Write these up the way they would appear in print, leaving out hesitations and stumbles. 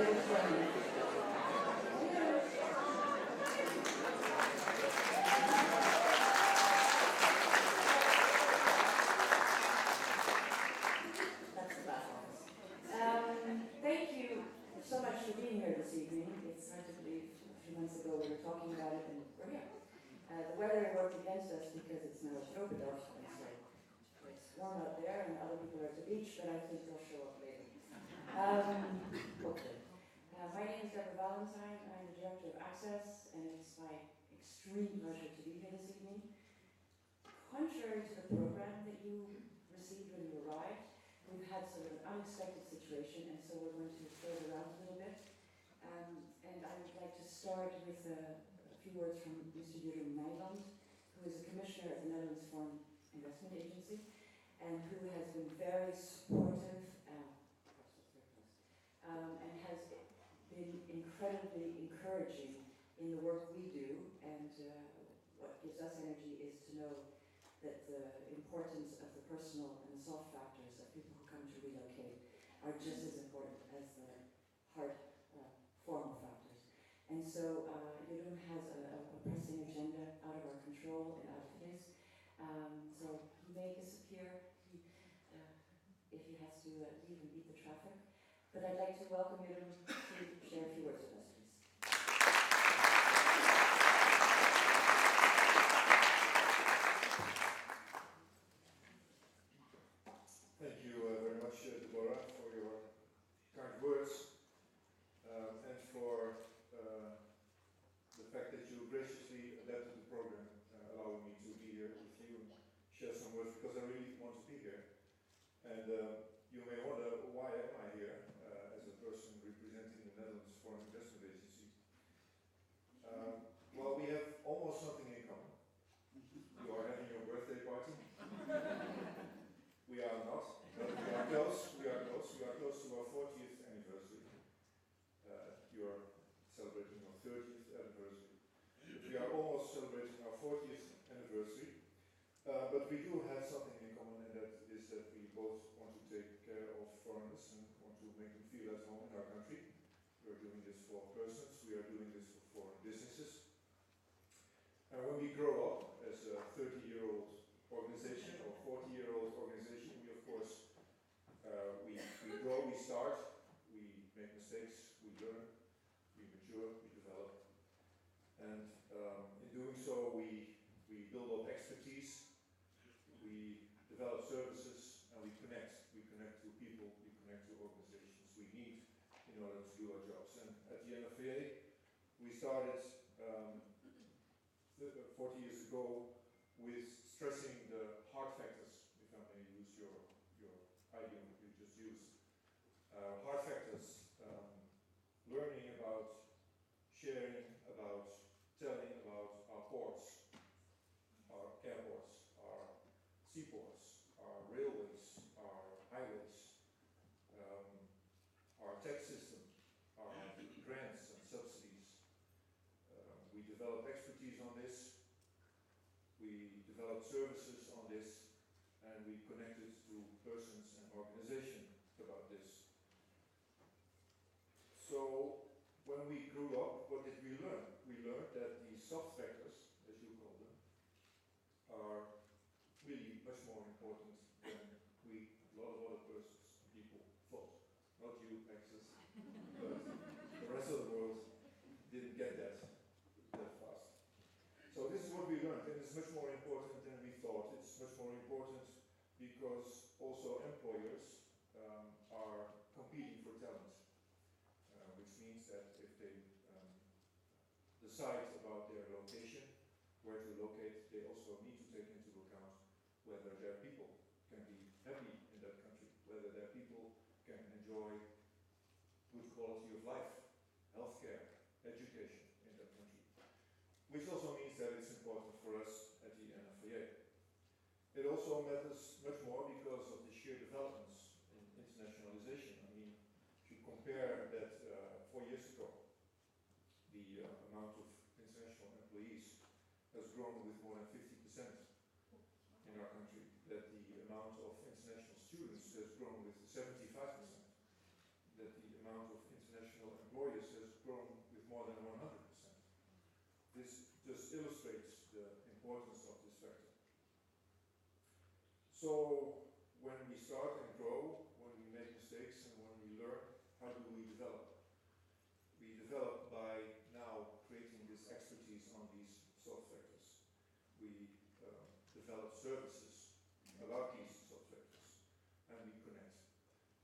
Thank you so much for being here this evening. It's hard to believe a few months ago we were talking about it and we're here. The weather worked against us because it's now Oktoberdag, and so it's warm out there and other people are at the beach, but I think they'll show up later. Hopefully. My name is Deborah Valentine. I'm the Director of Access, and it's my extreme pleasure to be here this evening. Contrary to the program that you received when you arrived, we've had sort of an unexpected situation, and so we're going to throw it around a little bit. And I would like to start with a few words from Mr. Jeroen Nijland, who is a commissioner at the Netherlands Foreign Investment Agency, and who has been very supportive and has been incredibly encouraging in the work we do. And what gives us energy is to know that the importance of the personal and the soft factors of people who come to relocate are just as important as the hard formal factors. And so Jeroen has a pressing agenda out of our control and out of his. So he may disappear if he has to leave and beat the traffic. But I'd like to welcome Jeroen to share a few words with us, please. Thank you very much, Deborah, for your kind words and for the fact that you graciously adapted the program, allowing me to be here with you and share some words, because I really want to be here. And you may wonder, why am I here as a person representing the Netherlands Foreign Investment Agency? Well, we have almost something in common. You are having your birthday party. We are not, but we are close. We are close. We are close to our 40th anniversary. You are celebrating your 30th anniversary. We are almost celebrating our 40th anniversary. But we do have something in common, and that is that we both want to take care of foreigners and want to make them feel at home in our country. We are doing this for persons. We are doing this for foreign businesses. And when we grow up as a 30-year-old organization or 40-year-old organization, we of course we grow, we start, we make mistakes, we learn, we mature, we develop, and in doing so we build up expertise, we develop services, and we connect to people, we connect to organizations we need in order to do our jobs. And at the NFVA we started 40 years ago with stressing the hard factors, if I may use your idiom you just used. Hard factors, learning about, sharing about, telling about our ports, our airports, our seaports, our railways, our highways, our tax system, our grants and subsidies. We develop expertise on this. We develop services on this, and we connected to persons and organizations about this. So when we grew up, what did we learn? We learned that the soft factors, as you call them, are really much more important than a lot of other persons, people thought. Not you, Access, but the rest of the world didn't get that fast. So this is what we learned, and it's much more important than we thought. It's much more important because also employers are competing for talent, which means that if they decide about their location, where to locate, they also need to take into account whether their people can be happy in that country, whether their people can enjoy good quality of life, healthcare, education in that country. Which also means that it's important for us at the NFVA. It also matters much more because of the sheer developments in internationalization. I mean, if you compare that 4 years ago, the amount of international employees has grown with more than 50% in our country, that the amount of international students has grown with 75%, that the amount of international employers has grown with more than 100%. This just illustrates the importance of this factor. So when we start and grow, when we make mistakes and when we learn, how do we develop? We develop by now creating this expertise on these soft factors. We develop services about these soft factors, and we connect.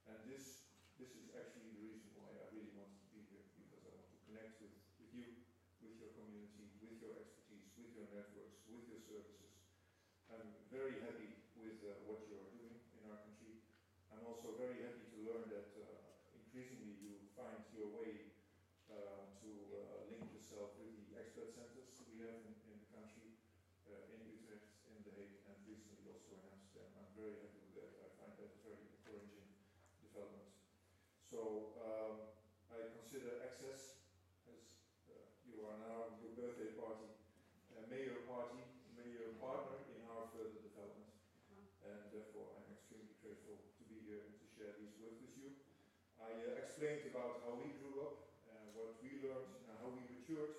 And this is actually the reason why I really want to be here, because I want to connect with you, with your community, with your expertise, with your networks, with your services. I'm very happy with what you are doing in our country. I'm also very happy to learn that increasingly you find your way to link yourself with the expert centers we have in the country, in Utrecht, in The Hague, and recently also in Amsterdam. I'm very happy with that. I find that a very encouraging development. So I consider Access, as you are now your birthday party, major partner in our further development. And therefore I'm extremely grateful to be here and to share these words with you. I explained about how we grew up, what we learned, and how we matured.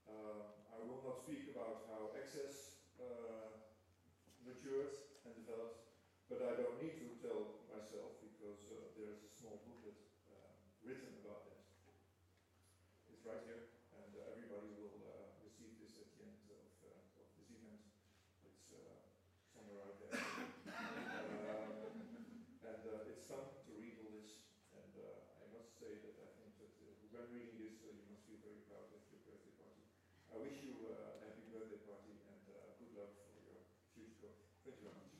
I will not speak about how Access matured and developed, but I don't need to tell myself because there is a small booklet written about that. It's right here, and everybody will receive this at the end of this event. It's somewhere out there. And it's fun to read all this, and I must say that I think that when reading this, you must feel very proud of your birthday party. I wish you a happy birthday party and good luck for your future growth. Thank you very much.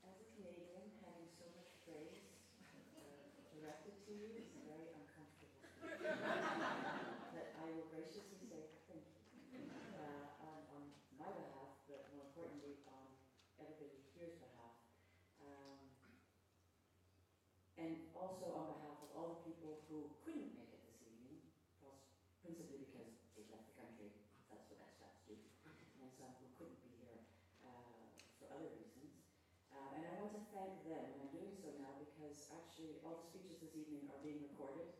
As a Canadian, having so much praise directed to you is very uncomfortable. But I will graciously say thank you on my behalf, but more importantly on everybody here's behalf. And also on behalf of all the people who couldn't make it this evening, principally because they left the country, that's what expats do, and some who couldn't be here for other reasons. And I want to thank them, and I'm doing so now because actually all the speeches this evening are being recorded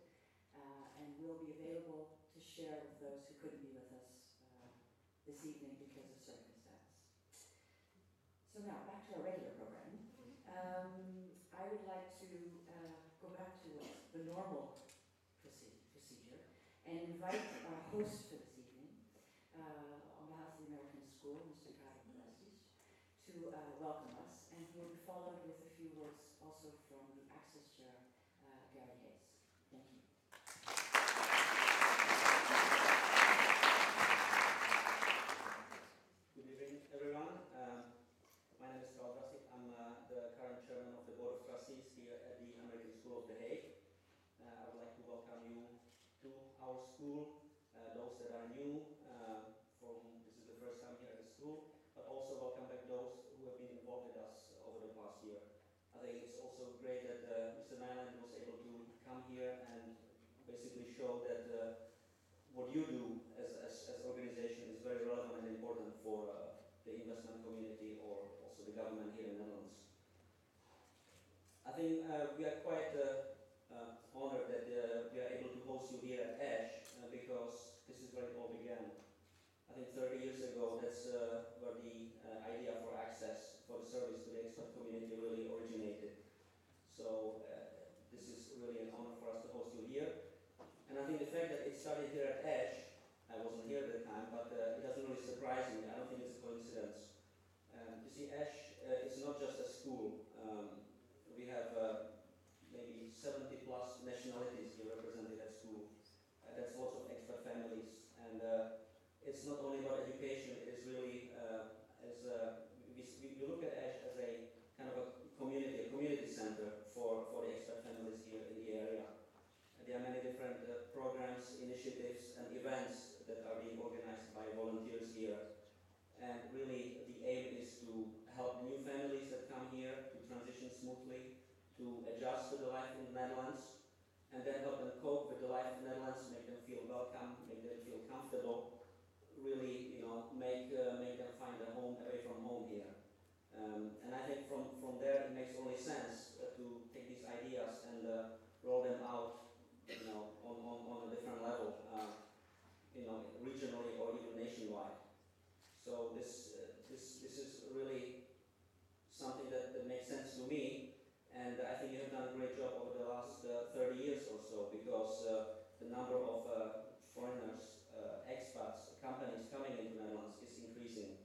and will be available to share with those who couldn't be with us this evening because of circumstance. So now, back to our regular program. I would like to go back to the normal procedure and invite our host for this evening, on behalf of the American School, Mr. Karel Drastich, to welcome us, and he will be followed with a few words also from the Access Chair, Gary Hayes. Thank you. Good evening, everyone. My name is Karel Drastich. I'm the current chairman of the Board of Trustees here at the American School of The Hague. I would like to welcome you to our school, those that are new, for whom this is the first time here at the school, but also welcome back those who have been involved with us over the past year. I think it's also great that Mr. Nijland was able to come here and basically show that what you do as organization is very relevant and important for the investment community or also the government here in the Netherlands. I think we are quite honored that we are able to host you here at ASH because this is where it all began. I think 30 years ago, that's where the idea for access, for the service to the expert community really originated. So this is really an honor for us to host you here. And I think the fact that it started here at ASH, I wasn't here at the time, but it doesn't really surprise me. I don't think it's a coincidence. You see, ASH is not just a school. We have maybe 70 plus nationalities here represented at school. That's lots of expert families. And it's not only about education, it is really, we look at ASH as a kind of a community center for the expert families here in the area. And there are many different programs, initiatives, and events that are being organized by volunteers here. And really, the aim is to help new families that come here to transition smoothly, to adjust to the life in the Netherlands, and then help them cope with the life in the Netherlands, make them feel welcome, make them feel comfortable, really, make them find a home away from home here. And I think from there it makes only sense to take these ideas and roll them out, on a different level, regionally or even nationwide. So this is really something that makes sense to me, and I think you have done a great job over the last 30 years or so, because the number of foreigners, expats, companies coming into Netherlands is increasing.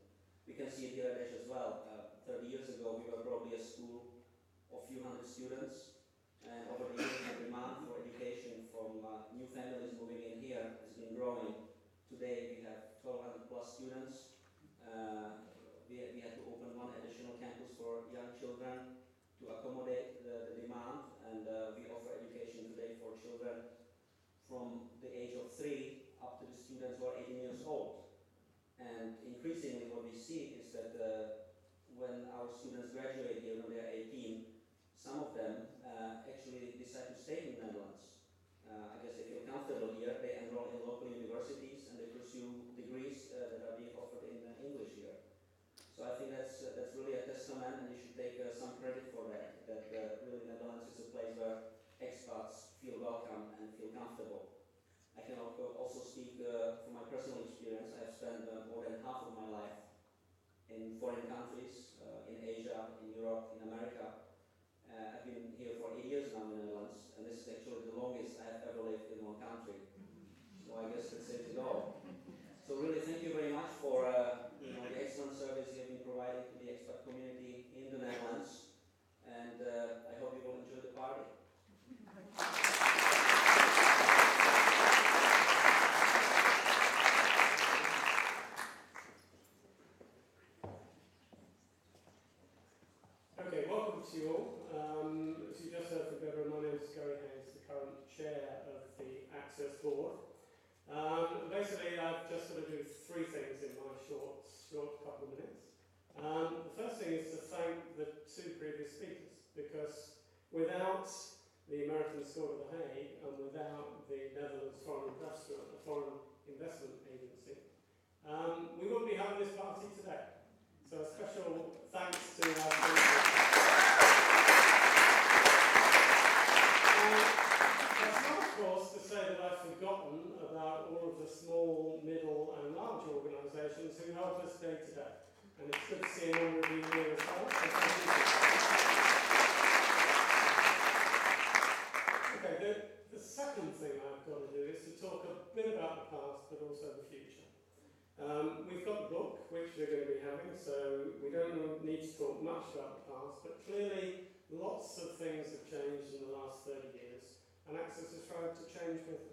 We can see it here at ASH as well. 30 years ago, we were probably a school of a few hundred students, and over the years, the demand for education from new families moving in here has been growing. Today, we have 1,200 plus students. We had to open one additional campus for young children to accommodate the demand, and we offer education today for children from the age of 3 up to the students who are 18 years old. And increasingly what we see is that when our students graduate here when they are 18, some of them actually decide to stay in the Netherlands. I guess they feel comfortable here, they enroll in local universities and they pursue degrees that are being offered in English here. So I think that's really a testament, and you should take some credit for that, really Netherlands is a place where expats feel welcome and feel comfortable. I can also speak from my personal experience. I've spent more than half of my life in foreign countries, in Asia, in Europe, in America. I've been here for 8 years now in the Netherlands, and this is actually the longest I've ever lived in one country. So I guess that's it to go. So really thank you very much for the excellent service you have been providing to the expat community in the Netherlands, and I hope you will enjoy the party. Okay, welcome to you all. As you just heard from Deborah, my name is Jeroen Nijland, the current chair of the ASH Board. Basically, I've just got to do 3 things in my short couple of minutes. The first thing is to thank the 2 previous speakers, because without the American School of the Hague and without the Netherlands Foreign Investment Agency, we wouldn't be having this party today. So a special thanks to our speakers. That's not, of course, to say that I've forgotten about all of the small, middle and large organisations who help us day to day. And it's good to see a number of you here as well. So thank you. Okay, the second thing I've got to do is to talk a bit about the past, but also the future. We've got the book, which we're going to be having, so we don't need to talk much about the past, but clearly lots of things have changed in the last 30 years, and Access has tried to change with them.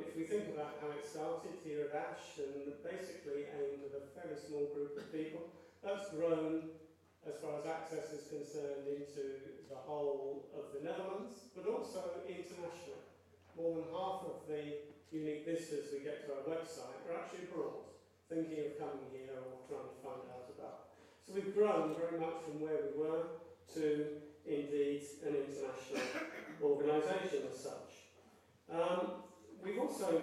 If we think about how it started here at ASH, and basically aimed at a fairly small group of people, that's grown, as far as Access is concerned, into the whole of the Netherlands, but also internationally. More than half of the unique visitors we get to our website are actually abroad, thinking of coming here or trying to find out about. So we've grown very much from where we were to, indeed, an international organisation as such. We've also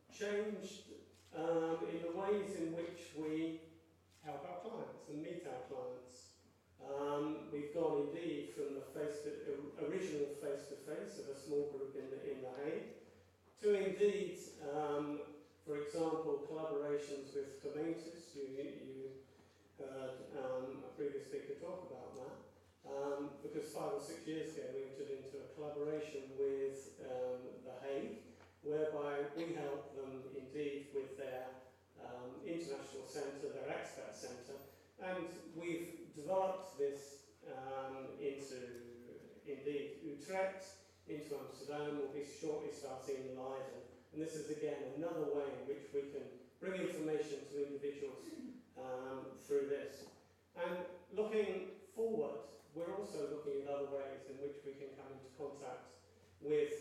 changed in the ways in which we help our clients and meet our clients. We've gone, indeed, from the original face-to-face of a small group in the Hague, to indeed, for example, collaborations with Keynotes. You heard a previous speaker talk about that, because 5 or 6 years ago we entered into a collaboration with The Hague, whereby we help them indeed with their international centre, their expat centre, and we've developed this into, indeed, Utrecht, into Amsterdam. We'll be shortly starting in Leiden. And this is, again, another way in which we can bring information to individuals through this. And looking forward, we're also looking at other ways in which we can come into contact with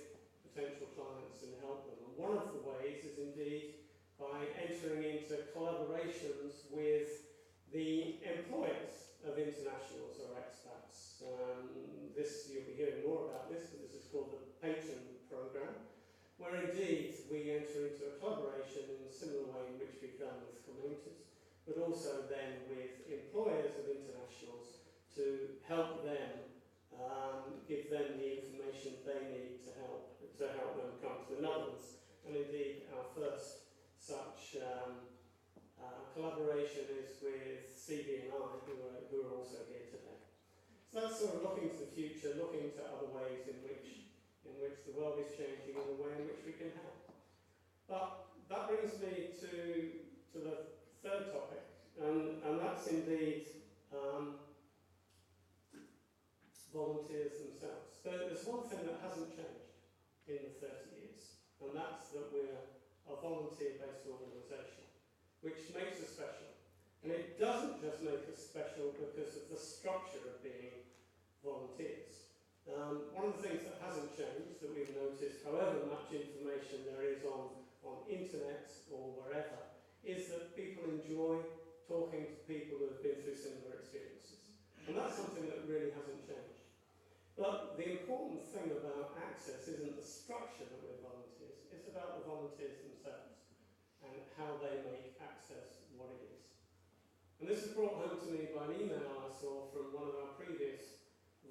potential clients and help them. And one of the ways is, indeed, by entering into collaborations with the employers of internationals or expats. You'll be hearing more about this, but this is called the pension programme, where indeed we enter into a collaboration in similar way in which we've done with communities, but also then with employers of internationals to help them, give them the information they need to help them come to the Netherlands. And indeed, our first such collaboration is with CB&I, who are also here today. So that's sort of looking to the future, looking to other ways in which the world is changing and the way in which we can help. But that brings me to the third topic, and that's indeed volunteers themselves. There's one thing that hasn't changed in the 30 years, and that's that we're a volunteer-based organisation, which makes us special. And it doesn't just make us special because of the structure of being volunteers. One of the things that hasn't changed, that we've noticed, however much information there is on internet or wherever, is that people enjoy talking to people who have been through similar experiences. And that's something that really hasn't changed. But the important thing about Access isn't the structure that we're volunteers, it's about the volunteers themselves and how they make Access what it is. And this was brought home to me by an email I saw from one of our previous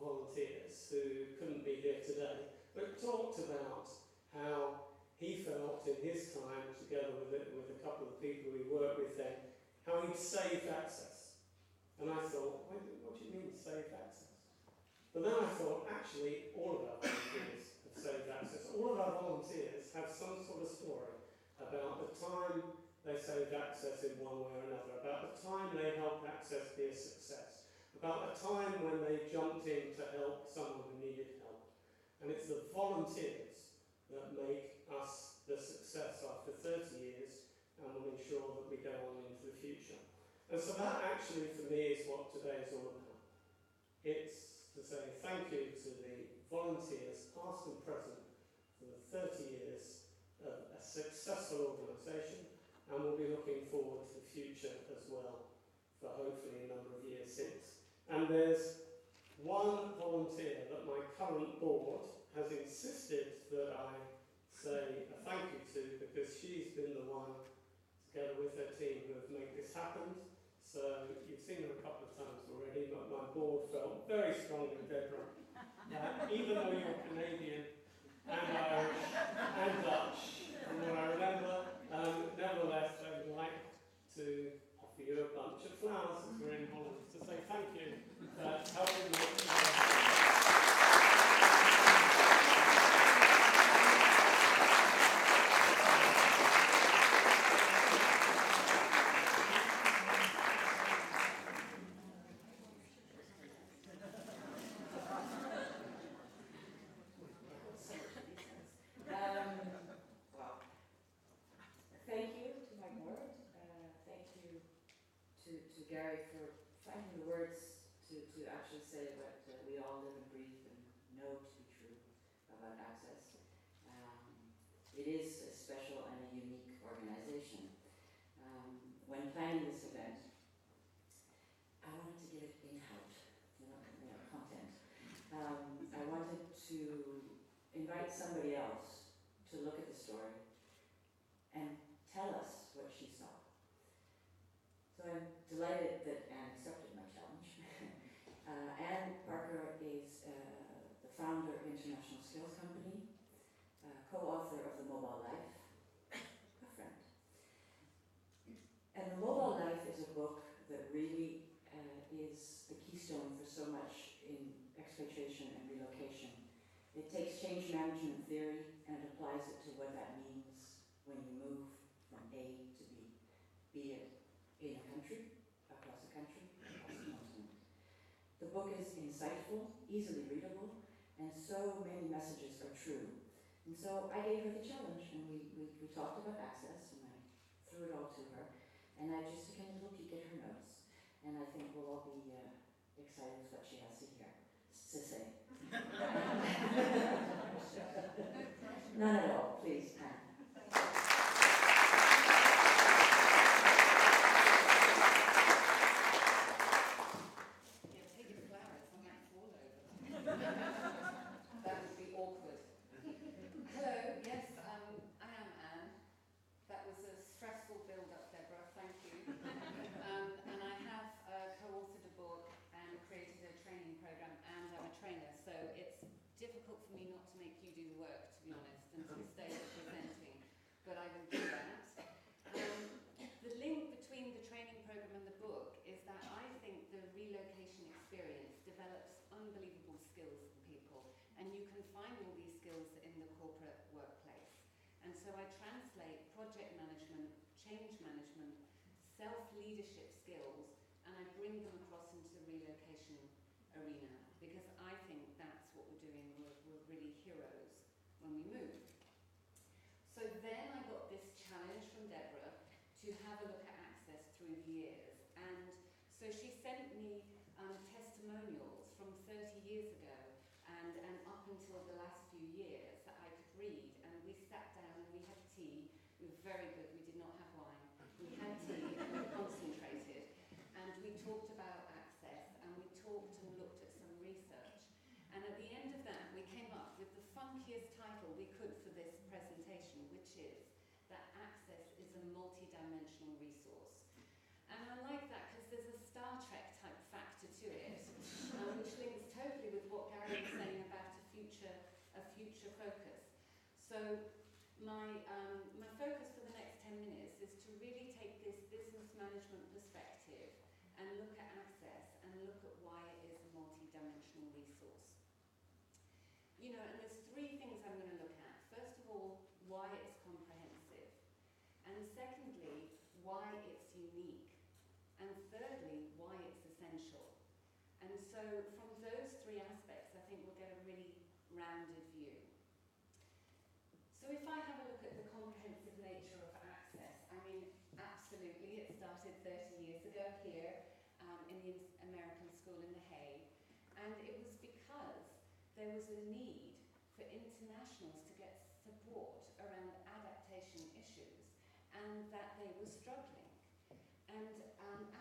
volunteers who couldn't be here today, but talked about how he felt in his time, together with a couple of people we worked with then, how he'd saved Access. And I thought, what do you mean saved Access? But then I thought, actually, all of our volunteers have saved Access. All of our volunteers have some sort of story about the time they saved Access in one way or another, about the time they helped Access be a success, about the time when they jumped in to help someone who needed help. And it's the volunteers that make us the success after 30 years and will ensure that we go on into the future. And so that actually, for me, is what today is all about. It's to say thank you to the volunteers, past and present, for the 30 years of a successful organisation, and we'll be looking forward to the future as well, for hopefully a number of years since. And there's one volunteer that my current board has insisted that I say a thank you to, because she's been the one, together with her team, who have made this happen. So you've seen her a couple of times already, but my board felt very strongly, Deborah, even though you're Canadian and Irish and Dutch, from what I remember, nevertheless I would like to offer you a bunch of flowers as we're in Holland to say thank you for helping me. Gary, for finding the words to actually say what we all live and breathe and know to be true about Access. It is a special and a unique organization. When planning this event, I wanted to give it in-house, content. I wanted to invite somebody else to look at the story and tell us what she saw. So I'm delighted that Anne accepted my challenge. Anne Parker is the founder of International Skills Company, co-author of The Mobile Life, a friend. And The Mobile Life is a book that really is the keystone for so much in expatriation and relocation. It takes change management theory and it applies it to what that means when you move from A to B, be it in a country, across a country, across a continent. The book is insightful, easily readable, and so many messages are true. And so I gave her the challenge, and we talked about Access, and I threw it all to her, and I just took a little peek at her notes, and I think we'll all be excited with what she has to hear, to say. None at all, please, Anne. Hello, yes, I am Anne. That was a stressful hesitant to stay presenting, but I will do that. The link between the training program and the book is that I think the relocation experience develops unbelievable skills in people, and you can find all these skills in the corporate workplace. And so I translate project management, change management, self-leadership skills, and I bring them across into the relocation arena, because I think that's what we're doing. We're really heroes when we move. So then I got this challenge from Deborah to have a look at access through the years. And so she sent me testimonials from 30 years ago and up until the last few years that I could read. And we sat down and we had tea. We were very good. We did not have wine. We had tea and we concentrated. And we talked about access, and we talked and looked at some research. And at the end of that, we came up with the funkiest title we could for this presentation, which is that access is a multidimensional resource. And I like that because there's a Star Trek type factor to it, which links totally with what Gary was saying about a future focus. So my focus for the next 10 minutes is to really take this business management perspective and look at access and look at why it is a multi-dimensional resource. You know, and there's three things I'm going to look at. First of all, why it's comprehensive. And secondly, why it's unique. And thirdly, why it's essential. And so from those three aspects, I think we'll get a really rounded view. So if I have a look at the comprehensive nature of access, I mean, absolutely, it started 30 years ago here in the American School in The Hague, and it was because there was a need for internationals to get support around adaptation issues, and that they were struggling. And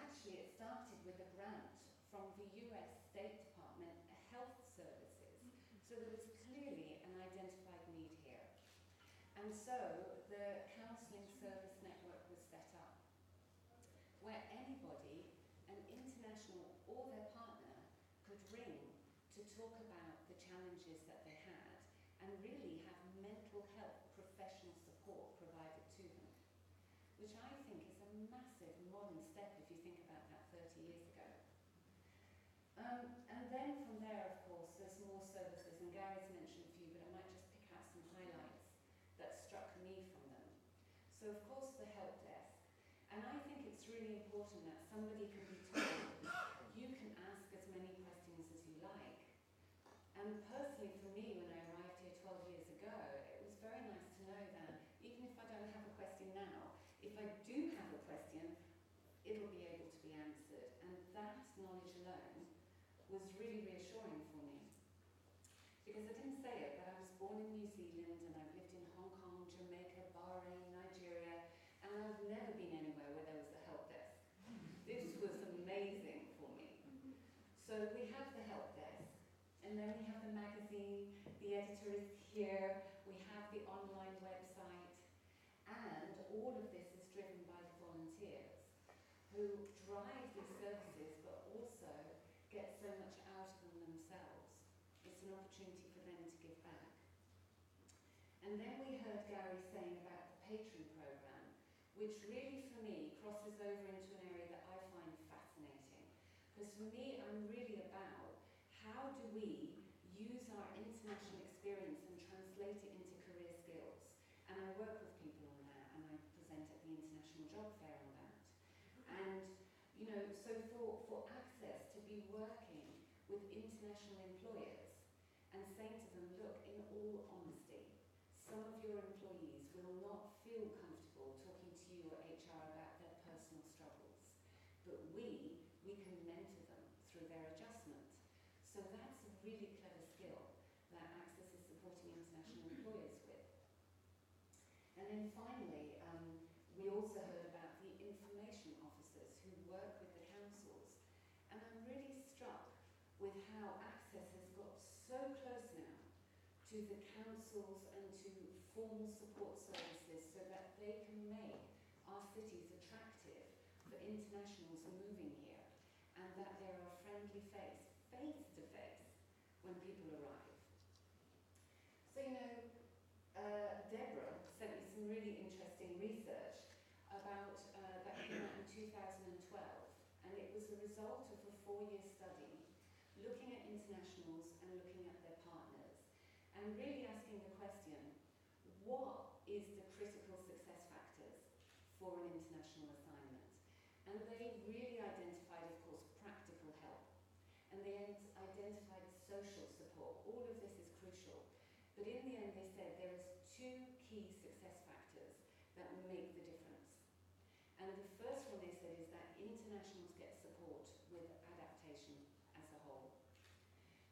actually, it started with a grant from the US State Department Health Services, so there was clearly an identified need here. And so the counselling service network was set up, where anybody, an international or their partner, could ring to talk about the challenges that they had and really have mental health professional support provided to them, which I think is a massive modern step if you think about that 30 years ago. And then from there, of course, there's more services, and Gary's mentioned a few, but I might just pick out some highlights that struck me from them. So of course the help desk, and I think it's really important that somebody can be told, you can ask as many questions as you like. And personally for me, when I arrived here 12 years ago, it was very nice to know that even if I don't have a question now, if I do have a question, it'll be able to be answered. And that knowledge alone was really reassuring for me. Because I didn't say it, but I was born in New Zealand and I've lived in Hong Kong, Jamaica, Bahrain, Nigeria, and I've never been anywhere where there was a help desk. This was amazing for me. So we have the help desk, and then we have the magazine, the editor is here, we have the online website, and all of this is driven by the volunteers who drive these services but also get so much out of them themselves. It's an opportunity for them to give back. And then we heard Gary saying about the patron program, which really for me crosses over into an area that I find fascinating. Because for me, I'm really about how do we use our international experience and translate it into career skills. And I work with people on that, and I present at the International Job Fair on that. And, you know, so for access to be working with international employers and saying to them, look, in all honesty, some of your employees will not feel comfortable talking to you or HR about their personal struggles, but we can mentor them through their adjustment. So that's a really clever skill that Access is supporting international employers with. And then finally, we also heard about the information officers who work with the councils. And I'm really struck with how Access has got so close now to the councils and to formal support services so that they can make our cities attractive for internationals moving here, and that they're a friendly face to face when people arrive. So, you know, Deborah sent me some really interesting research about that came out in 2012, and it was a result of a 4-year study looking at internationals and looking at their partners, and really asking the question, what is the critical success factors for an international assignment? And they really identified, of course, practical help, and they identified social support. All of this is crucial. But in the end, they said there is 2 key success factors that make the difference. And the first one they said is that internationals get support with adaptation as a whole.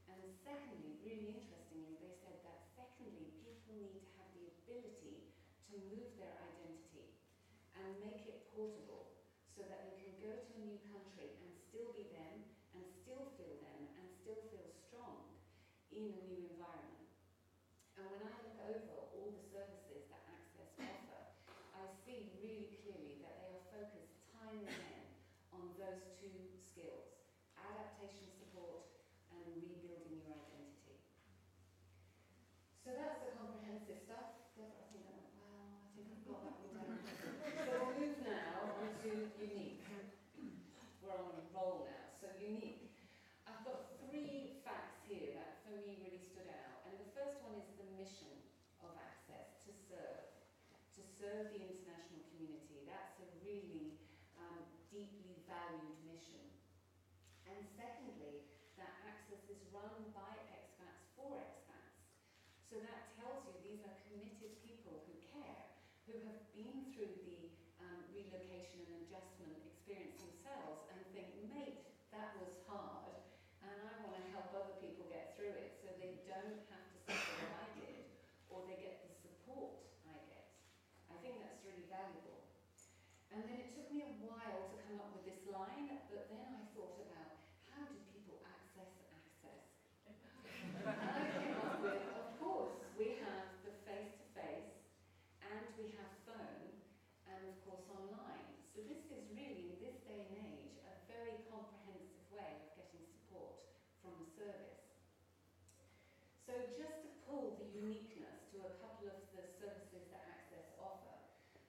And secondly, really interestingly, they said that secondly, people need to have the ability to move their identity and make it portable so that they can go to a new country and still be them and still feel strong in a new environment. And when I look over all the services that Access offer, I see really clearly that they are focused time and again on those 2 skills, adaptation support and rebuilding your identity. So that's the comprehensive stuff. Deborah, I think that went well. I think I've got that one down. So we'll move now on to unique. We're on a roll now. So unique. I've got 3 facts here that for me really stood out. And the first one is the mission of Access, to serve the international community. That's a really deeply valued mission. And secondly, that Access is run by expats for expats. So that tells you these are committed people who care, who have been through the relocation and adjustment experience themselves and think, mate, that was hard, and I want to help other people get through it so they don't have to suffer what I did, or they get the support I get. I think that's really valuable. And then it took me a while to come up with this line, but then I thought about, how do people access access? And I came up with, of course, we have the face-to-face, and we have phone, and of course online. So this is really, in this day and age, a very comprehensive way of getting support from the service. So just to pull the uniqueness to a couple of the services that Access offer,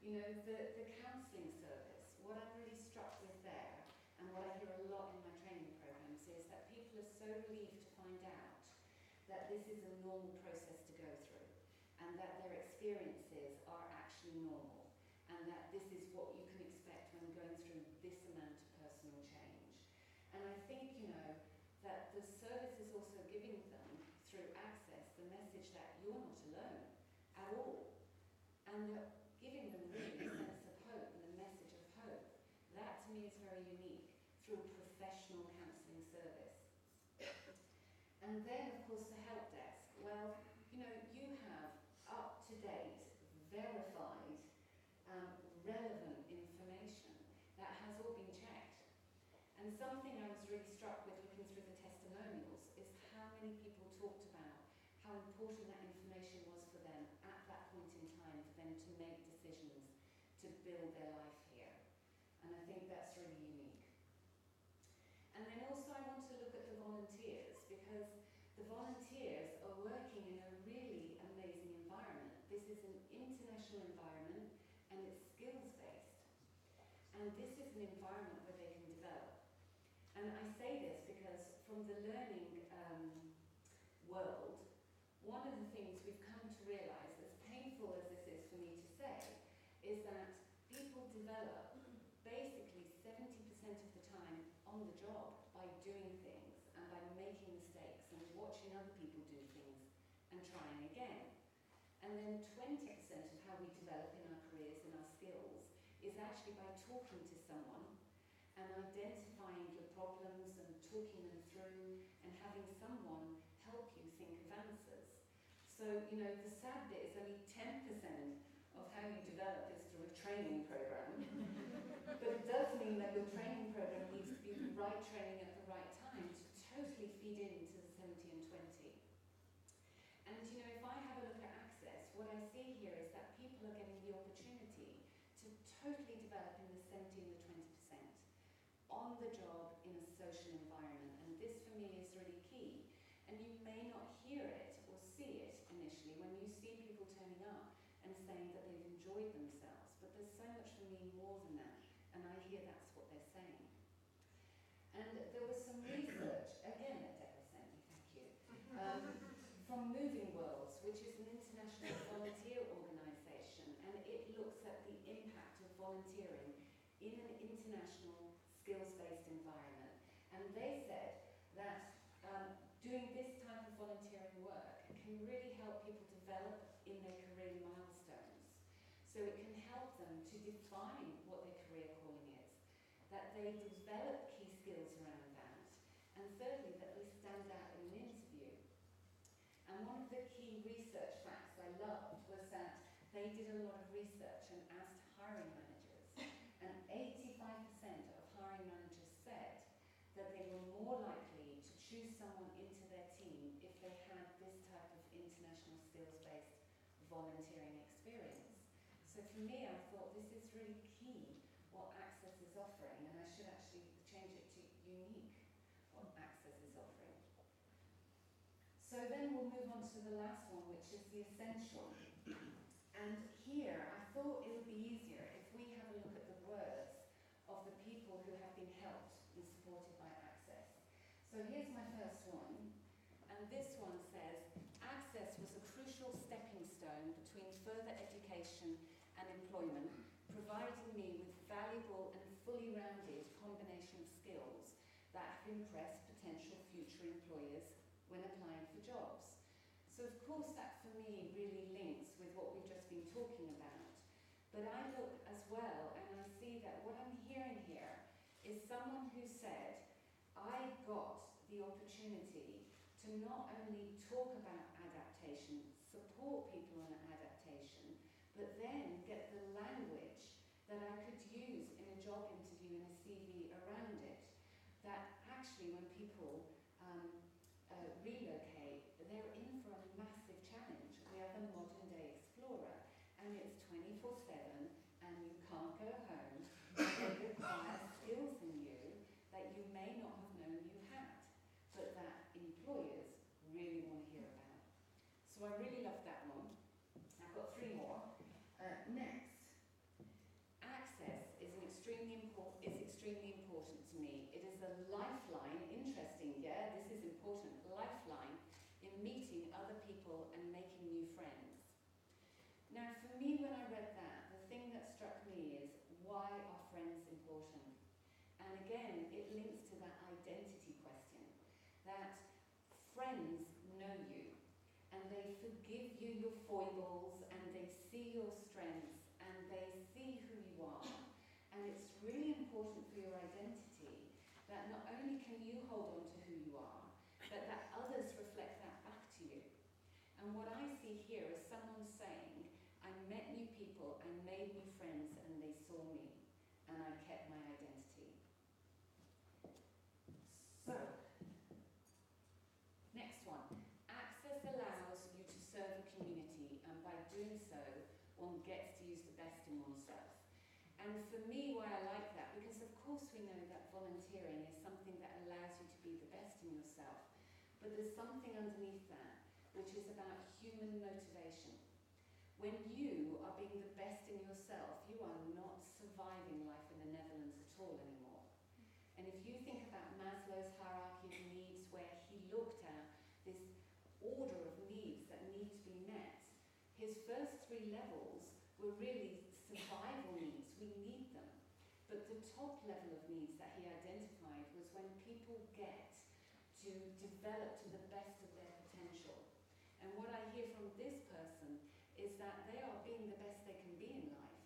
you know, the counselling service, what I'm really struck with there, and what I hear a lot in my training programs, is that people are so relieved to find out that this is a normal process to go through, and that their experiences are actually normal, and that this is what you can expect when going through this amount of personal change. And I think, you know, that the service is also giving them, through Access, the message that you're not alone at all, and that giving them really a sense of hope and a message of hope. That to me is very unique through a professional counselling service. And then, of course, the help desk. Well, you know, you have up-to-date, verified, relevant information that has all been checked. And something I was really struck with looking through the testimonials is how many people talked about how important that information was for them at that point in time, for them to make decisions to build their life here. And I think that's really unique. And then also I want to look at the volunteers, because the volunteers are working in a really amazing environment. This is an international environment, and it's skills-based. And this is an environment where they can develop. And I say this because from the learning world, one of the things we've come to realise, as painful as this is for me to say, is that people develop basically 70% of the time on the job by doing things and by making mistakes and watching other people do things and trying again. And then 20% of how we develop in our careers and our skills is actually by talking to someone and identifying your problems and talking them through and having someone help you think of answers. So, you know, the sad bit is only 10% of how you develop is through a training program. But it does mean that your training program needs to be the right training at the right time to totally feed into the 70 and 20. And, you know, if I have a look at Access, what I see here is that people are getting the opportunity to totally develop in the 70 and the 20%. On the job in a social environment, and this for me is really key. And you may not hear it or see it initially when you see people turning up enjoyed themselves, but there's so much for me more than that, and I hear that's what they're saying. And there was some research, again at Deborah sent me, thank you, from Moving Worlds, which is an international volunteer organisation, and it looks at the impact of volunteering in an international skills-based environment. And they said that doing this type of volunteering work can really help people develop in their career milestones. So it can help them to define what their career calling is, that they develop key skills around that, and thirdly, that they stand out in an interview. And one of the key research facts I loved was that they did a lot of research and asked hiring managers, and 85% of hiring managers said that they were more likely to choose someone into their team if they had this type of international skills-based volunteering experience. So for me, I thought this is really key, what Access is offering, and I should actually change it to unique, what Access is offering. So then we'll move on to the last one, which is the essential. And here, I thought it would be easier if we have a look at the words of the people who have been helped and supported by Access. So here's my first one, and this one says, Access was a crucial stepping stone between further education and employment, providing me with valuable and fully rounded combination of skills that have impressed potential future employers when applying for jobs. So of course that for me really links with what we've just been talking about. But I look as well and I see that what I'm hearing here is someone who said, I got the opportunity to not only talk about adaptation, support people on adaptation, but then get the language that I could use in a job interview and a CV around it. That actually when people relocate, they're in for a massive challenge. We have a modern day explorer, and it's 24/7, and you can't go home. It requires skills in you that you may not have known you had, but that employers really want to hear about. So I really love that one. I've got three more. Next, Access is extremely important to me. It is a lifeline, interesting, yeah, this is important, lifeline in meeting other people and making new friends. Now for me, when I read that, the thing that struck me is, why are friends important? And again, it links to that identity question, that friends know you, and they forgive you your foibles, and they see your strengths, and they see who you are. And it's really important for your identity that not only can you hold on to who you are, but that others reflect that back to you. And what I see here is someone saying, I met new people, I made new friends, and they saw me, and I kept my identity. So, next one. Access allows you to serve a community, and by doing so, one gets to use the best in oneself. And for me, why I like that, because of course we know that volunteering is something that allows you to be the best in yourself, but there's something underneath that, which is about human motivation. When you are being the best in yourself, you are not surviving life in the Netherlands at all anymore. And if you think about Maslow's hierarchy of needs, where he looked at this order of needs that need to be met, his first three levels were really survival needs. We need them. But the top level of needs that he identified was when people get to develop to the best of their potential. And what I hear from this person is that they are being the best they can be in life.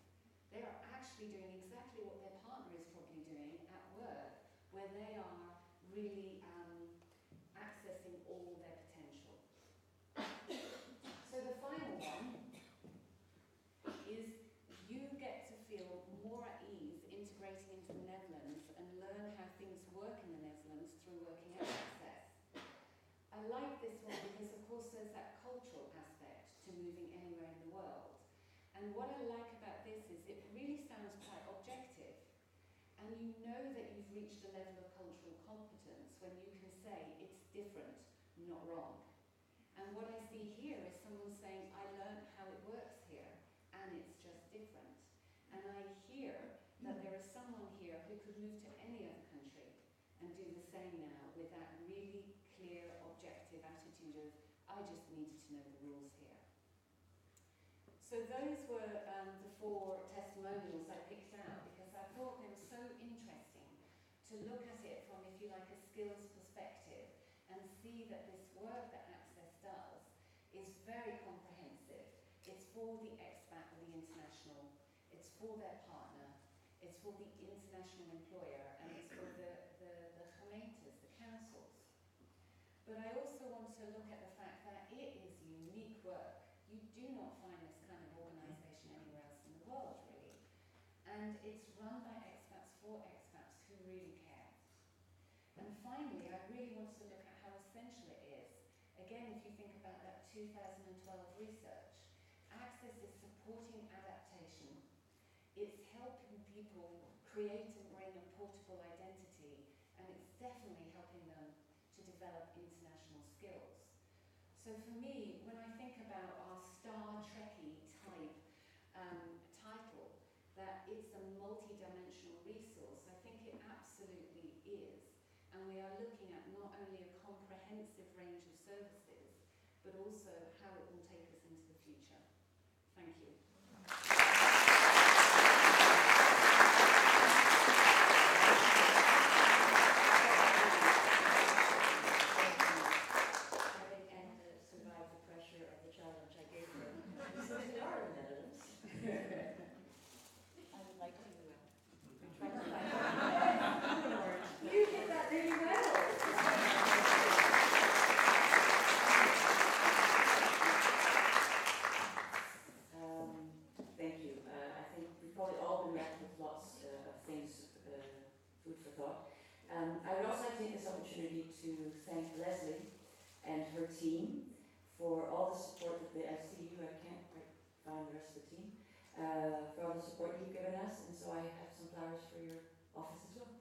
They are actually doing exactly what their partner is probably doing at work, where they are really accessing all their potential. So the final one is you get to feel more at ease integrating into the Netherlands and learn how things work in the Netherlands through working at Access. I like this one because of course there's that cultural aspect to moving anywhere in the world. And what I like about this is it really sounds quite objective. And you know that you've reached a level of cultural competence when you can say it's different, not wrong. And what I see here is someone saying, I learned how it works here, and it's just different. could move to any other country and do the same now with that really clear, objective attitude of, I just needed to know the rules here. So those were the 4 testimonials I picked out because I thought they were so interesting to look at it from, if you like, a skills perspective and see that this work that Access does is very comprehensive. It's for the expat or the international, it's for their partner, it's for the international employer, and it's for the Gemeentes, the councils. But I also want to look at the fact that it is unique work. You do not find this kind of organisation anywhere else in the world, really. And it's run by expats for expats who really care. And finally, I really want to look at how essential it is. Again, if you think about that 2012 research, Access is supporting adaptation. It's helping people create and bring a portable identity, and it's definitely helping them to develop international skills. So for me, when I think about our Star Trekky type title, that it's a multidimensional resource, I think it absolutely is. And we are looking at not only a comprehensive range of services, but also how it will take us into the future. Thank you. I would also like to take this opportunity to thank Leslie and her team for all the support that I see you, I can't quite find the rest of the team, for all the support you've given us, and so I have some flowers for your office as well.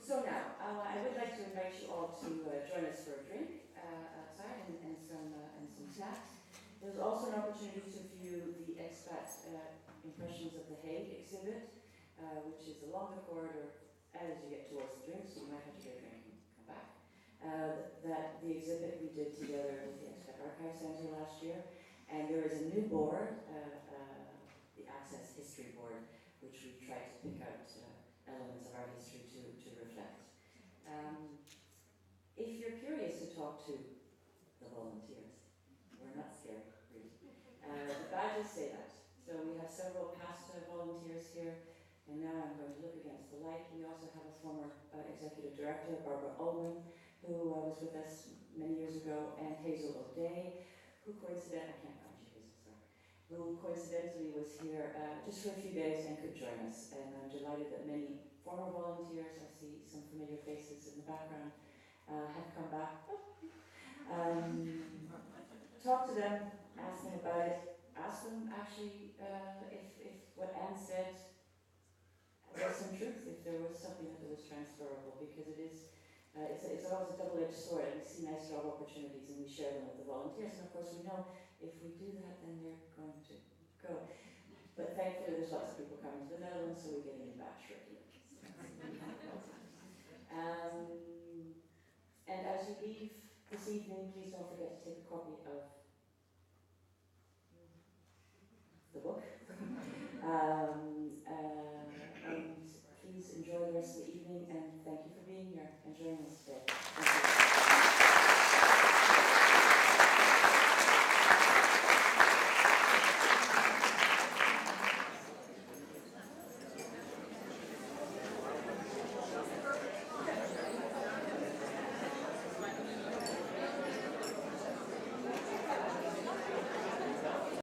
So now, I would like to invite you all to join us for a drink outside and some snacks. There's also an opportunity to view the expat Impressions of the Hague exhibit, which is along the corridor as you get towards the drink, so you might have to get a drink and come back. That the exhibit we did together with the Expat Archive Centre last year, and there is a new board, the Access History Board, which we tried to pick out elements of our history to reflect. If you're curious to talk to the volunteers, we're not scared, really. The badges say that. So we have several past volunteers here, and now I'm going to look against the light. We also have a former executive director, Barbara Ullman, who was with us many years ago, and Hazel O'Day, who coincidentally was here just for a few days and could join us. And I'm delighted that many former volunteers, I see some familiar faces in the background, have come back. Talk to them, ask them about it, ask them actually if what Anne said was some truth, if there was something that was transferable, because it is, it's always a double-edged sword, and we see nice job opportunities and we share them with the volunteers, and of course we know if we do that, then they're going to go. But thankfully there's lots of people coming to the Netherlands, so we get a new batch regularly. And as you leave this evening, please don't forget to take a copy of the book. And please enjoy the rest of the evening, and thank you for being here and joining us today.